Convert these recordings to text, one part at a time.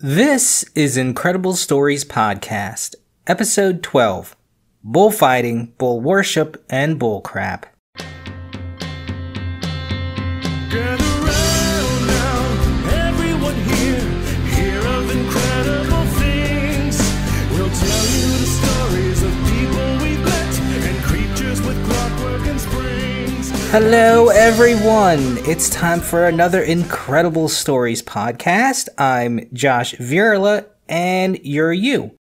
This is Incredible Stories Podcast, Episode 12, Bullfighting, Bull Worship, and Bull Crap. Gather round now, everyone hear of incredible things. We'll tell you the stories of people we've met and creatures with clockwork and springs. Hello everyone, it's time for another Incredible Stories Podcast. I'm Josh Virla, and you're you.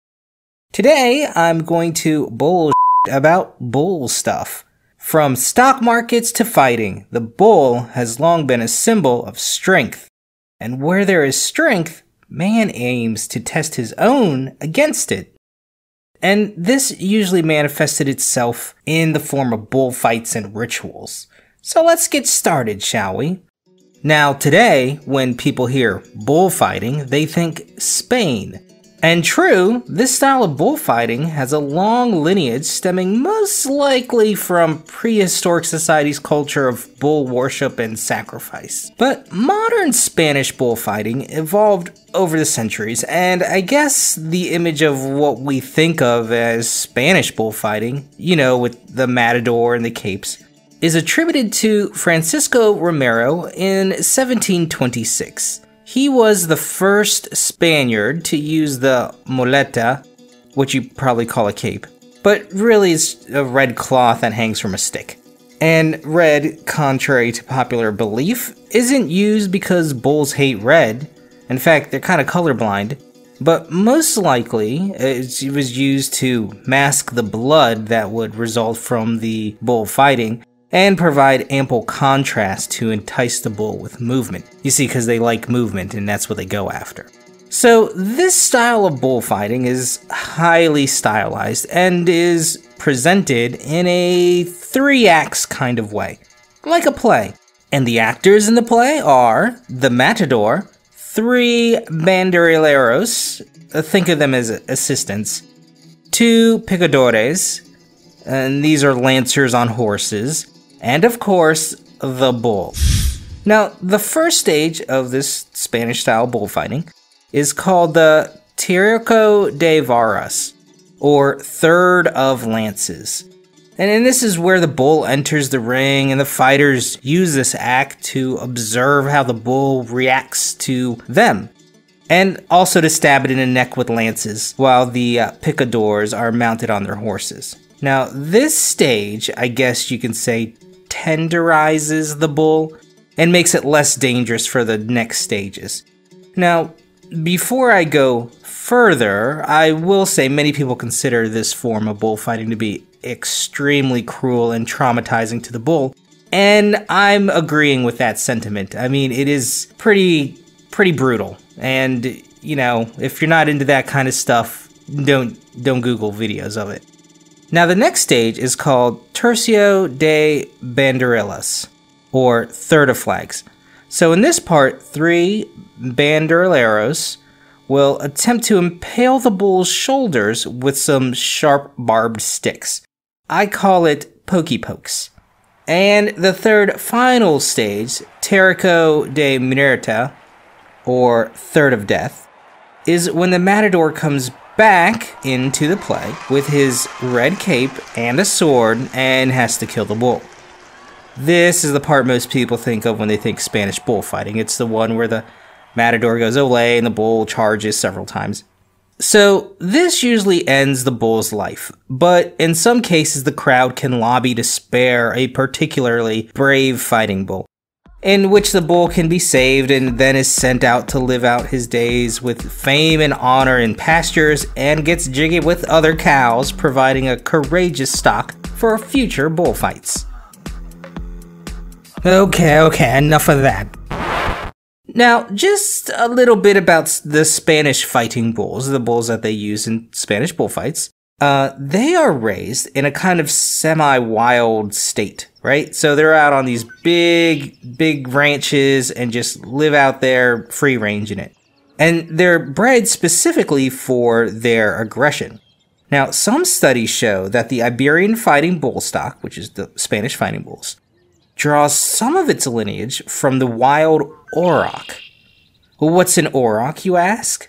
Today I'm going to bull about bull stuff. From stock markets to fighting, the bull has long been a symbol of strength. And where there is strength, man aims to test his own against it. And this usually manifested itself in the form of bullfights and rituals. So let's get started, shall we? Now today, when people hear bullfighting, they think Spain. And true, this style of bullfighting has a long lineage stemming most likely from prehistoric society's culture of bull worship and sacrifice. But modern Spanish bullfighting evolved over the centuries, and I guess the image of what we think of as Spanish bullfighting, with the matador and the capes, is attributed to Francisco Romero in 1726. He was the first Spaniard to use the muleta, which you probably call a cape, but really is a red cloth that hangs from a stick. And red, contrary to popular belief, isn't used because bulls hate red. In fact, they're kind of colorblind. But most likely, it was used to mask the blood that would result from the bull fighting, and provide ample contrast to entice the bull with movement. You see, because they like movement, and that's what they go after. So this style of bullfighting is highly stylized and is presented in a 3-acts kind of way, like a play. And the actors in the play are the matador, 3 banderilleros, think of them as assistants, 2 picadores, and these are lancers on horses, and of course, the bull. Now, the first stage of this Spanish-style bullfighting is called the Tiraco de Varas, or Third of Lances. And this is where the bull enters the ring, and the fighters use this act to observe how the bull reacts to them, and also to stab it in the neck with lances, while the picadors are mounted on their horses. Now, this stage, I guess you can say, tenderizes the bull and makes it less dangerous for the next stages. Now, before I go further, I will say many people consider this form of bullfighting to be extremely cruel and traumatizing to the bull, and I'm agreeing with that sentiment. I mean, it is pretty brutal, and if you're not into that kind of stuff, don't Google videos of it. Now, the next stage is called Tercio de Banderillas, or Third of Flags. So in this part, 3 banderilleros will attempt to impale the bull's shoulders with some sharp barbed sticks. I call it pokey pokes. And the third final stage, Tiraco de Muerte, or Third of Death, is when the matador comes back into the play with his red cape and a sword and has to kill the bull. This is the part most people think of when they think Spanish bullfighting. It's the one where the matador goes away and the bull charges several times. So this usually ends the bull's life, but in some cases the crowd can lobby to spare a particularly brave fighting bull, in which the bull can be saved and then is sent out to live out his days with fame and honor in pastures and gets jiggy with other cows, providing a courageous stock for future bullfights. Okay, enough of that. Now, just a little bit about the Spanish fighting bulls, the bulls that they use in Spanish bullfights. They are raised in a kind of semi-wild state, right? So they're out on these big ranches and just live out there free range in it. And they're bred specifically for their aggression. Now, some studies show that the Iberian fighting bull stock, which is the Spanish fighting bulls, draws some of its lineage from the wild auroch. Well, what's an auroch, you ask?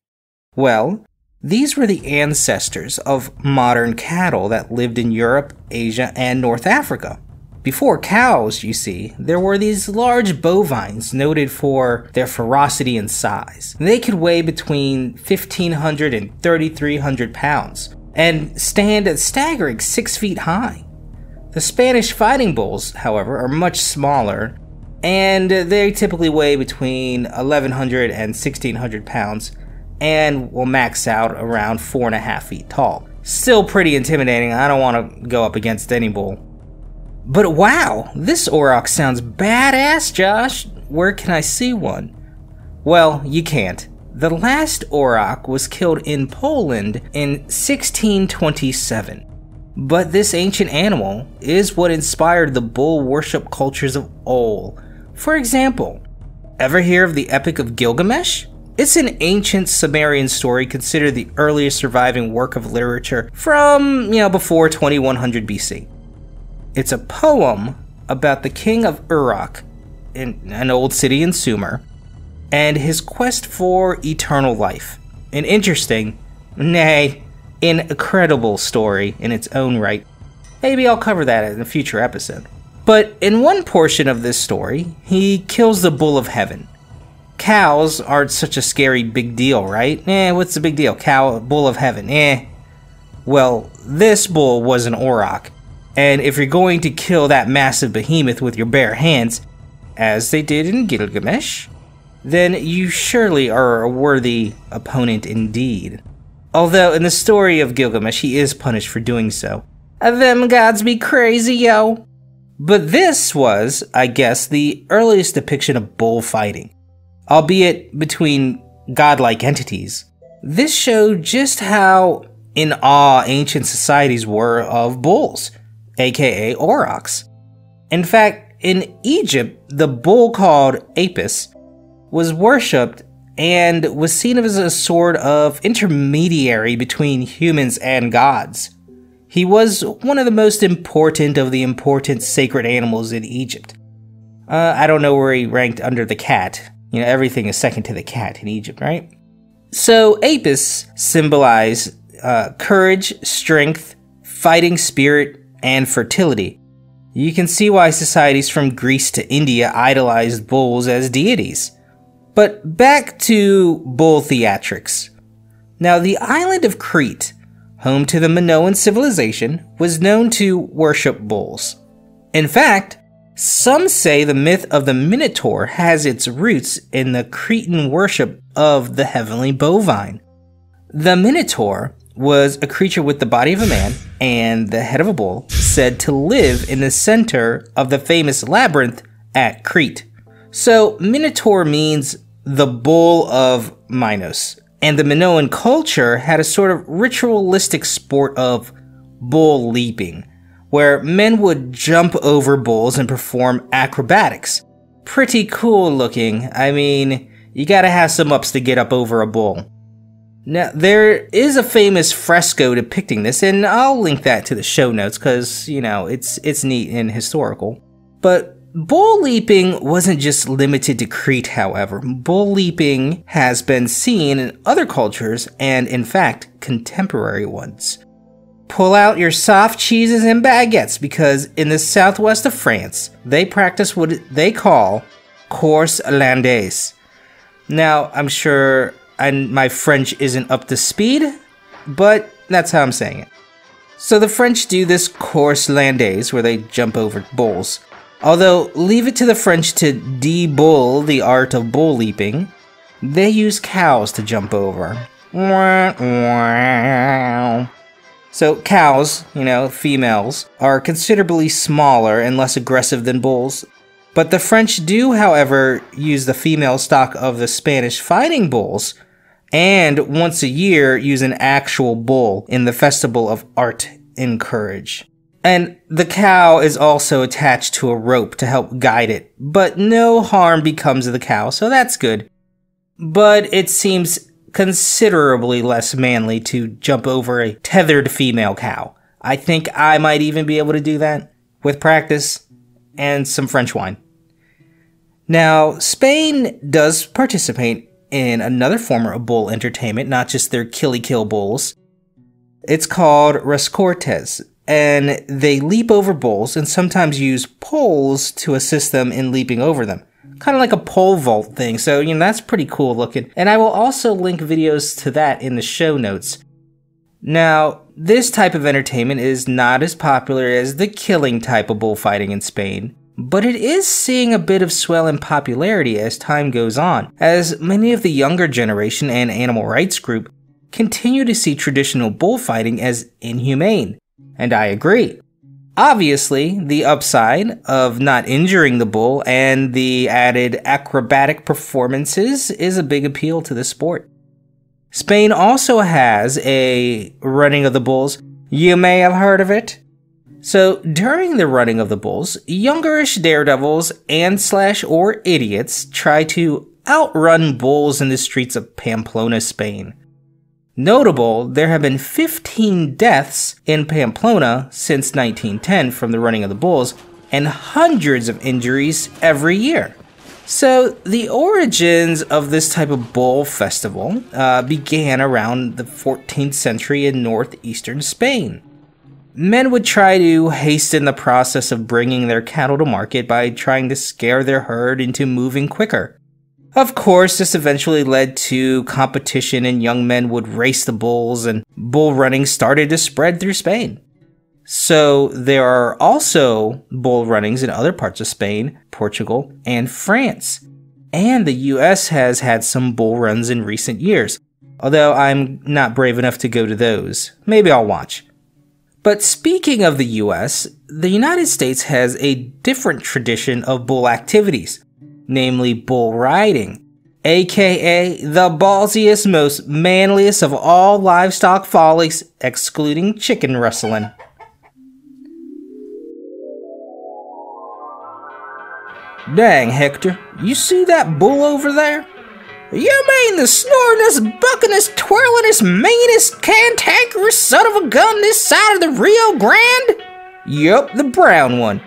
Well, these were the ancestors of modern cattle that lived in Europe, Asia, and North Africa. Before cows, you see, there were these large bovines noted for their ferocity and size. They could weigh between 1,500 and 3,300 pounds and stand a staggering 6 feet high. The Spanish fighting bulls, however, are much smaller, and they typically weigh between 1,100 and 1,600 pounds and will max out around 4.5 feet tall. Still pretty intimidating. I don't want to go up against any bull. But wow, this auroch sounds badass, Josh. Where can I see one? Well, you can't. The last auroch was killed in Poland in 1627. But this ancient animal is what inspired the bull worship cultures of old. For example, ever hear of the Epic of Gilgamesh? It's an ancient Sumerian story considered the earliest surviving work of literature from, before 2100 BC. It's a poem about the king of Uruk, in an old city in Sumer, and his quest for eternal life. An interesting, nay, incredible story in its own right. Maybe I'll cover that in a future episode. But in one portion of this story, he kills the bull of heaven. Cows aren't such a scary big deal, right? What's the big deal? Bull of heaven, Well, this bull was an auroch. And if you're going to kill that massive behemoth with your bare hands, as they did in Gilgamesh, then you surely are a worthy opponent indeed. Although in the story of Gilgamesh, he is punished for doing so. Them gods be crazy, yo. But this was, I guess, the earliest depiction of bullfighting, albeit between godlike entities. This showed just how in awe ancient societies were of bulls, aka aurochs. In fact, in Egypt, the bull called Apis was worshipped and was seen as a sort of intermediary between humans and gods. He was one of the most important of the important sacred animals in Egypt. I don't know where he ranked under the cat. Everything is second to the cat in Egypt, right? So Apis symbolized courage, strength, fighting spirit, and fertility. You can see why societies from Greece to India idolized bulls as deities. But back to bull theatrics. Now, the island of Crete, home to the Minoan civilization, was known to worship bulls. In fact, some say the myth of the Minotaur has its roots in the Cretan worship of the heavenly bovine. The Minotaur was a creature with the body of a man and the head of a bull, said to live in the center of the famous labyrinth at Crete. So Minotaur means the bull of Minos, and the Minoan culture had a sort of ritualistic sport of bull leaping, where men would jump over bulls and perform acrobatics. Pretty cool looking. I mean, you gotta have some ups to get up over a bull. Now, there is a famous fresco depicting this, and I'll link that to the show notes because, it's neat and historical. But bull leaping wasn't just limited to Crete, however. Bull leaping has been seen in other cultures and, in fact, contemporary ones. Pull out your soft cheeses and baguettes because in the southwest of France, they practice what they call course hollandaise. Now, I'm sure my French isn't up to speed, but that's how I'm saying it. So the French do this course hollandaise where they jump over bulls. Although, leave it to the French to de-bull the art of bull leaping, they use cows to jump over. So cows, females, are considerably smaller and less aggressive than bulls. But the French do, however, use the female stock of the Spanish fighting bulls, and once a year use an actual bull in the festival of art and courage. And the cow is also attached to a rope to help guide it, but no harm becomes of the cow, so that's good. But it seems considerably less manly to jump over a tethered female cow. I think I might even be able to do that with practice and some French wine. Now, Spain does participate in another form of bull entertainment, not just their kill bulls. It's called rascortes, and they leap over bulls and sometimes use poles to assist them in leaping over them. Kind of like a pole vault thing, so that's pretty cool looking. And I will also link videos to that in the show notes. Now, this type of entertainment is not as popular as the killing type of bullfighting in Spain, but it is seeing a bit of swell in popularity as time goes on, as many of the younger generation and animal rights group continue to see traditional bullfighting as inhumane, and I agree. Obviously, the upside of not injuring the bull and the added acrobatic performances is a big appeal to the sport. Spain also has a running of the bulls. You may have heard of it. So, during the running of the bulls, youngerish daredevils and/or idiots try to outrun bulls in the streets of Pamplona, Spain. Notable, there have been 15 deaths in Pamplona since 1910 from the running of the bulls, and hundreds of injuries every year. So, the origins of this type of bull festival began around the 14th century in northeastern Spain. Men would try to hasten the process of bringing their cattle to market by trying to scare their herd into moving quicker. Of course, this eventually led to competition, and young men would race the bulls, and bull running started to spread through Spain. So there are also bull runnings in other parts of Spain, Portugal, and France. And the US has had some bull runs in recent years, although I'm not brave enough to go to those. Maybe I'll watch. But speaking of the US, the United States has a different tradition of bull activities, namely bull riding, aka the ballsiest, most manliest of all livestock follies, excluding chicken rustling. Dang, Hector, you see that bull over there? You mean the snoringest, buckingest, twirlingest, meanest, cantankerous son of a gun this side of the Rio Grande? Yup, the brown one.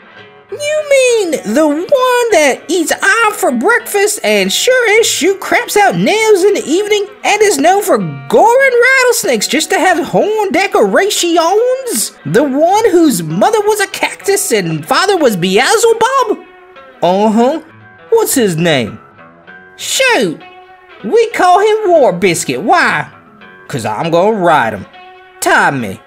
You mean the one that eats iron for breakfast and sure as shoot craps out nails in the evening and is known for goring rattlesnakes just to have horn decorations? The one whose mother was a cactus and father was Beelzebub? Uh-huh. What's his name? Shoot! We call him War Biscuit. Why? 'Cause I'm gonna ride him. Time me.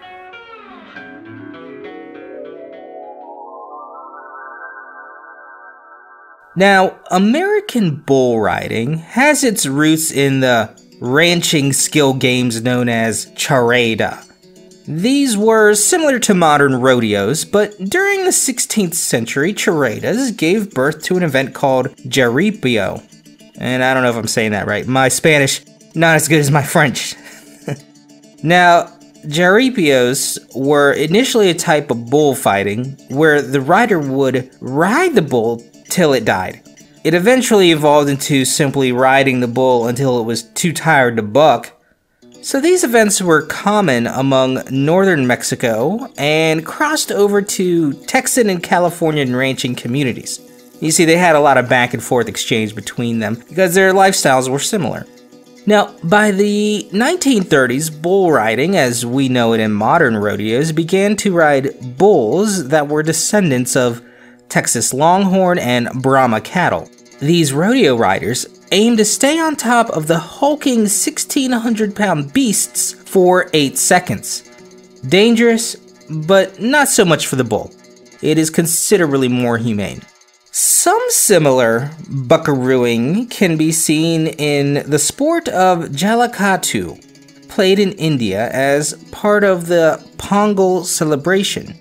Now, American bull riding has its roots in the ranching skill games known as charada. These were similar to modern rodeos, but during the 16th century, charadas gave birth to an event called jaripeo. And I don't know if I'm saying that right. My Spanish, not as good as my French. Now, jaripeos were initially a type of bullfighting where the rider would ride the bull till it died. It eventually evolved into simply riding the bull until it was too tired to buck. So these events were common among northern Mexico and crossed over to Texan and Californian ranching communities. You see, they had a lot of back and forth exchange between them because their lifestyles were similar. Now, by the 1930s, bull riding, as we know it in modern rodeos, began to ride bulls that were descendants of Texas Longhorn and Brahma cattle. These rodeo riders aimed to stay on top of the hulking 1,600-pound beasts for 8 seconds. Dangerous, but not so much for the bull. It is considerably more humane. Some similar buckarooing can be seen in the sport of Jallikattu, played in India as part of the Pongal celebration.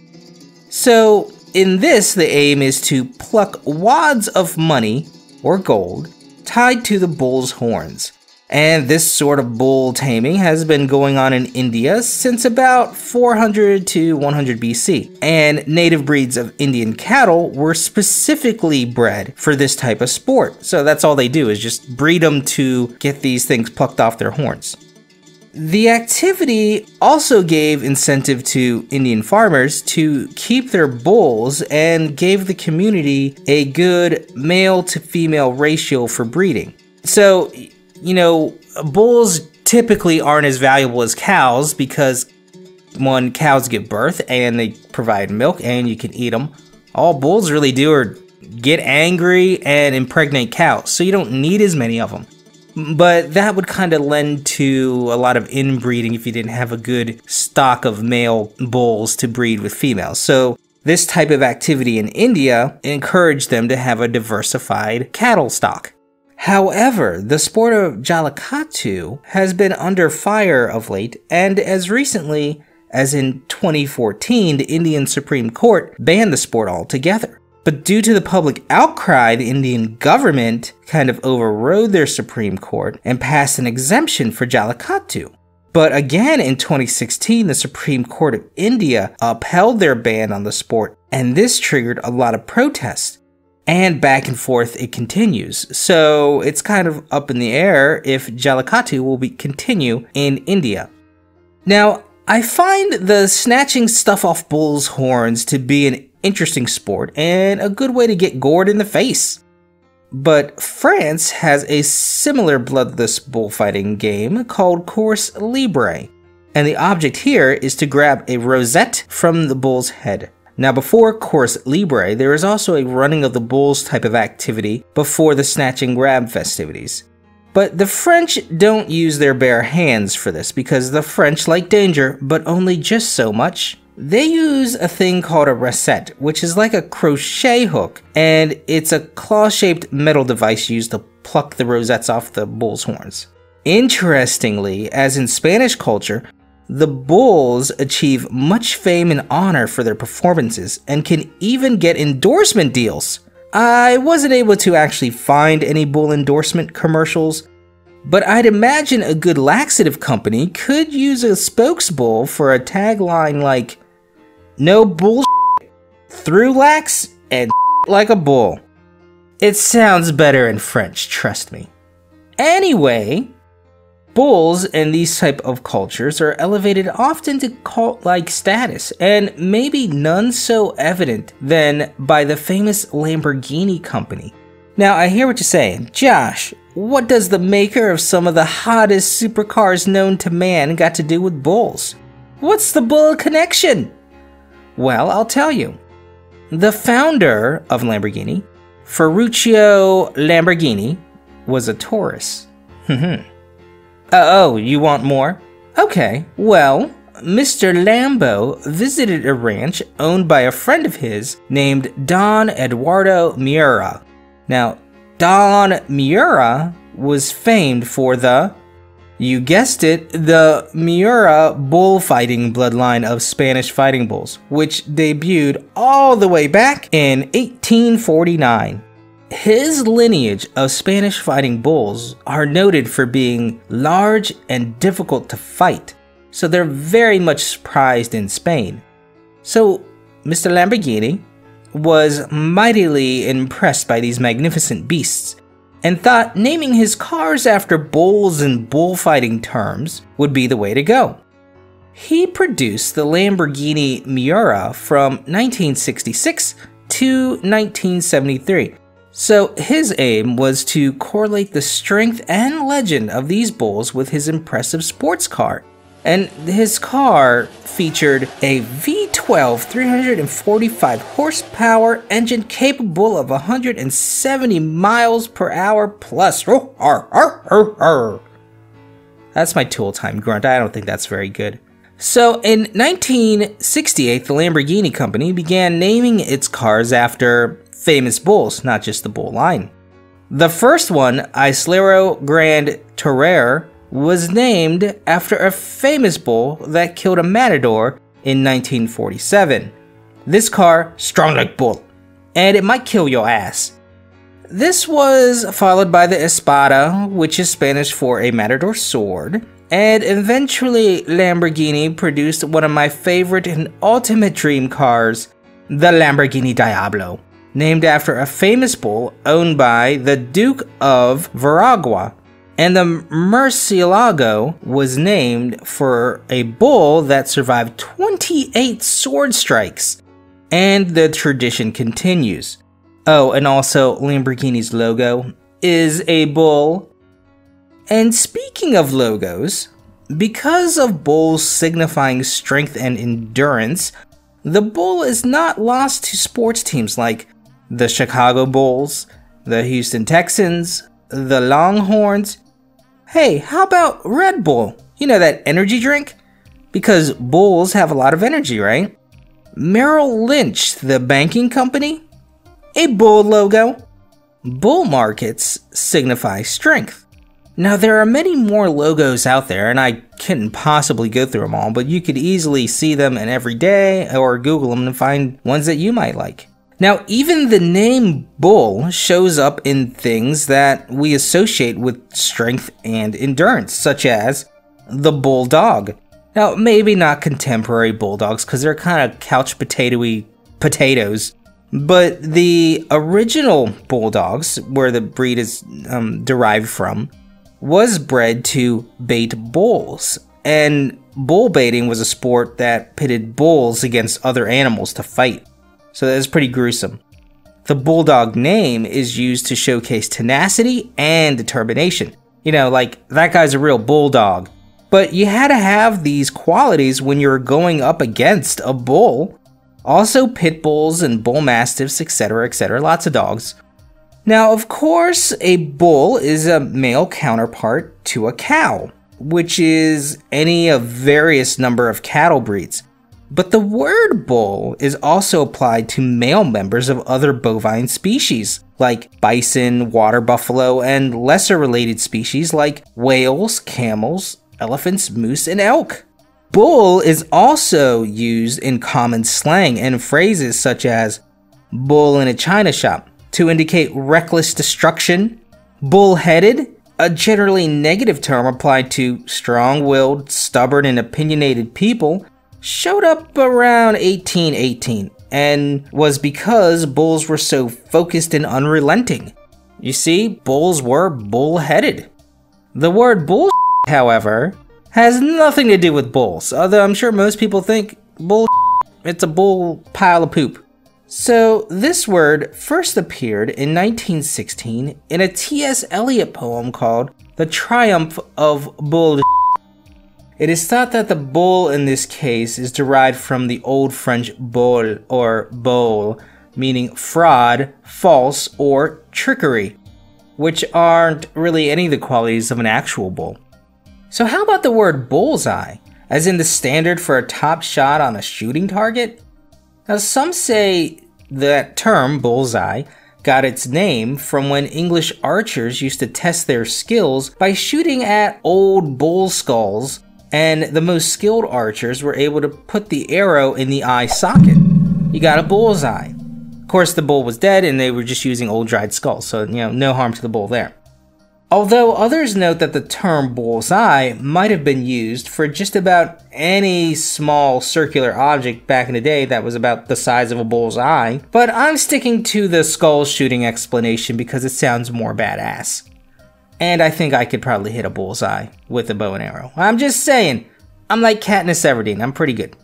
So, in this, the aim is to pluck wads of money, or gold, tied to the bull's horns. And this sort of bull taming has been going on in India since about 400 to 100 BC. And native breeds of Indian cattle were specifically bred for this type of sport. So that's all they do, is just breed them to get these things plucked off their horns. The activity also gave incentive to Indian farmers to keep their bulls and gave the community a good male to female ratio for breeding. So bulls typically aren't as valuable as cows because, one, cows give birth and they provide milk and you can eat them. All bulls really do are get angry and impregnate cows, so you don't need as many of them. But that would kind of lend to a lot of inbreeding if you didn't have a good stock of male bulls to breed with females. So this type of activity in India encouraged them to have a diversified cattle stock. However, the sport of Jallikattu has been under fire of late, and as recently as in 2014, the Indian Supreme Court banned the sport altogether. But due to the public outcry, the Indian government kind of overrode their Supreme Court and passed an exemption for Jallikattu. But again, in 2016, the Supreme Court of India upheld their ban on the sport, and this triggered a lot of protests. And back and forth it continues. So it's kind of up in the air if Jallikattu will continue in India. Now, I find the snatching stuff off bulls' horns to be an interesting sport and a good way to get gored in the face. But France has a similar bloodless bullfighting game called Course Libre, and the object here is to grab a rosette from the bull's head. Now, before Course Libre, there is also a running of the bulls type of activity before the snatch and grab festivities. But the French don't use their bare hands for this because the French like danger, but only just so much. They use a thing called a racette, which is like a crochet hook, and it's a claw-shaped metal device used to pluck the rosettes off the bull's horns. Interestingly, as in Spanish culture, the bulls achieve much fame and honor for their performances and can even get endorsement deals. I wasn't able to actually find any bull endorsement commercials, but I'd imagine a good laxative company could use a spokesbull for a tagline like, "No bull through lax and like a bull." It sounds better in French, trust me. Anyway, bulls in these type of cultures are elevated often to cult-like status, and maybe none so evident than by the famous Lamborghini company. Now, I hear what you're saying. Josh, what does the maker of some of the hottest supercars known to man got to do with bulls? What's the bull connection? Well, I'll tell you. The founder of Lamborghini, Ferruccio Lamborghini, was a Taurus. Oh, you want more? Okay, well, Mr. Lambo visited a ranch owned by a friend of his named Don Eduardo Miura. Now, Don Miura was famed for you guessed it, the Miura bullfighting bloodline of Spanish fighting bulls, which debuted all the way back in 1849. His lineage of Spanish fighting bulls are noted for being large and difficult to fight, so they're very much prized in Spain. So, Mr. Lamborghini was mightily impressed by these magnificent beasts, and thought naming his cars after bulls in bullfighting terms would be the way to go. He produced the Lamborghini Miura from 1966 to 1973. So his aim was to correlate the strength and legend of these bulls with his impressive sports car. And his car featured a V12 345 horsepower engine capable of 170 miles per hour plus. That's my tool time grunt. I don't think that's very good. So in 1968, the Lamborghini company began naming its cars after famous bulls, not just the bull line. The first one, Islero Grand Torero, was named after a famous bull that killed a matador in 1947. This car, strong like bull, and it might kill your ass. This was followed by the Espada, which is Spanish for a matador sword, and eventually Lamborghini produced one of my favorite and ultimate dream cars, the Lamborghini Diablo, named after a famous bull owned by the Duke of Veragua. And the Murcielago was named for a bull that survived 28 sword strikes. And the tradition continues. Oh, and also Lamborghini's logo is a bull And speaking of logos, because of bulls signifying strength and endurance, the bull is not lost to sports teams like the Chicago Bulls, the Houston Texans, the Longhorns. Hey, how about Red Bull? You know, that energy drink? Because bulls have a lot of energy, right? Merrill Lynch, the banking company? A bull logo. Bull markets signify strength. Now, there are many more logos out there, and I couldn't possibly go through them all, but you could easily see them in every day or Google them and find ones that you might like. Now, even the name bull shows up in things that we associate with strength and endurance, such as the bulldog. Now, maybe not contemporary bulldogs because they're kind of couch potatoy potatoes, but the original bulldogs, where the breed is derived from, was bred to bait bulls, and bull baiting was a sport that pitted bulls against other animals to fight. So that is pretty gruesome. The bulldog name is used to showcase tenacity and determination. You know, like, that guy's a real bulldog. But you had to have these qualities when you're going up against a bull. Also pit bulls and bull mastiffs, etc., lots of dogs. Now, of course, a bull is a male counterpart to a cow, which is any of various number of cattle breeds. But the word bull is also applied to male members of other bovine species, like bison, water buffalo, and lesser related species like whales, camels, elephants, moose, and elk. Bull is also used in common slang and phrases such as bull in a china shop to indicate reckless destruction. Bull-headed, a generally negative term applied to strong-willed, stubborn, and opinionated people, showed up around 1818 and was because bulls were so focused and unrelenting. You see, bulls were bull-headed. The word bull, however, has nothing to do with bulls, although I'm sure most people think bull, it's a bull pile of poop. So this word first appeared in 1916 in a T.S. Eliot poem called The Triumph of Bull. It is thought that the bull in this case is derived from the Old French bol or bol, meaning fraud, false, or trickery, which aren't really any of the qualities of an actual bull. So how about the word bullseye, as in the standard for a top shot on a shooting target? Now, some say that term, bullseye, got its name from when English archers used to test their skills by shooting at old bull skulls, and the most skilled archers were able to put the arrow in the eye socket. You got a bullseye. Of course, the bull was dead and they were just using old dried skulls, so, no harm to the bull there. Although others note that the term bullseye might have been used for just about any small circular object back in the day that was about the size of a bull's eye, but I'm sticking to the skull shooting explanation because it sounds more badass. And I think I could probably hit a bullseye with a bow and arrow. I'm just saying, I'm like Katniss Everdeen, I'm pretty good.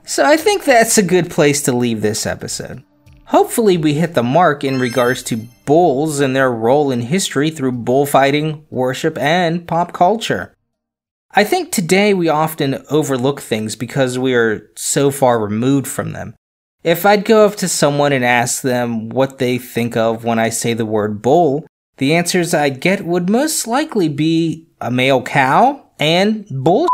So I think that's a good place to leave this episode. Hopefully we hit the mark in regards to bulls and their role in history through bullfighting, worship, and pop culture. I think today we often overlook things because we are so far removed from them. If I'd go up to someone and ask them what they think of when I say the word bull, the answers I'd get would most likely be a male cow and bull.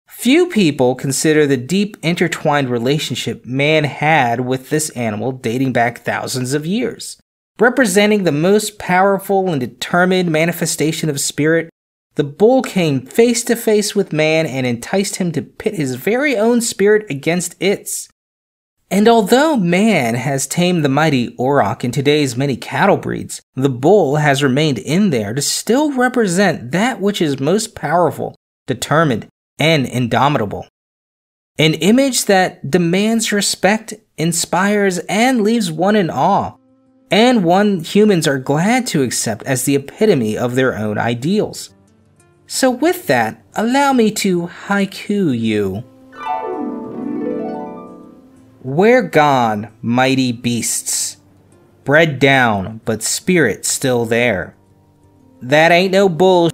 Few people consider the deep intertwined relationship man had with this animal dating back thousands of years. Representing the most powerful and determined manifestation of spirit, the bull came face to face with man and enticed him to pit his very own spirit against its. And although man has tamed the mighty auroch in today's many cattle breeds, the bull has remained in there to still represent that which is most powerful, determined, and indomitable. An image that demands respect, inspires, and leaves one in awe, and one humans are glad to accept as the epitome of their own ideals. So with that, allow me to haiku you. Where gone, mighty beasts? Bred down, but spirit still there. That ain't no bull.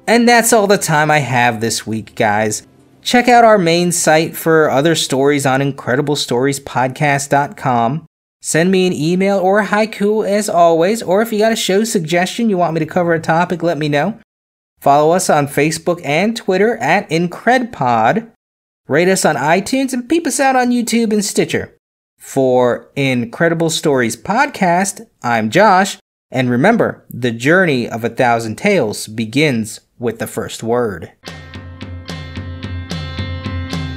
And that's all the time I have this week, guys. Check out our main site for other stories on IncredibleStoriesPodcast.com. Send me an email or a haiku as always, or if you got a show suggestion you want me to cover a topic, let me know. Follow us on Facebook and Twitter at IncredPod. Rate us on iTunes and peep us out on YouTube and Stitcher. For Incredible Stories Podcast, I'm Josh, and remember, the journey of 1,000 tales begins with the first word.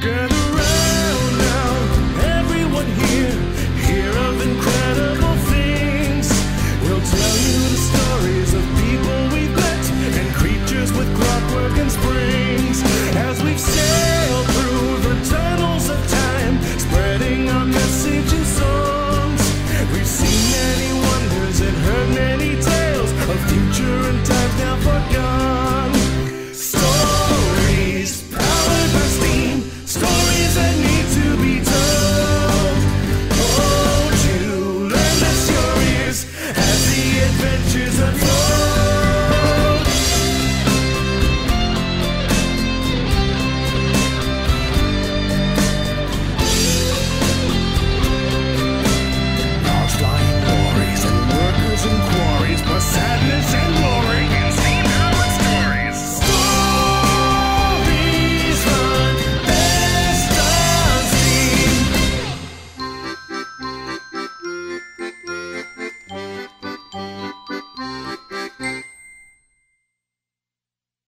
Get around now, everyone here, hear of incredible things. We'll tell you the stories of people we've met and creatures with clockwork and springs. As we've sailed through the tunnels of time, spreading our message in songs. We've seen many wonders and heard many tales of future and times now forgone. Stories powered by steam, stories that need to be told. Hold you, lend us your ears as the adventures of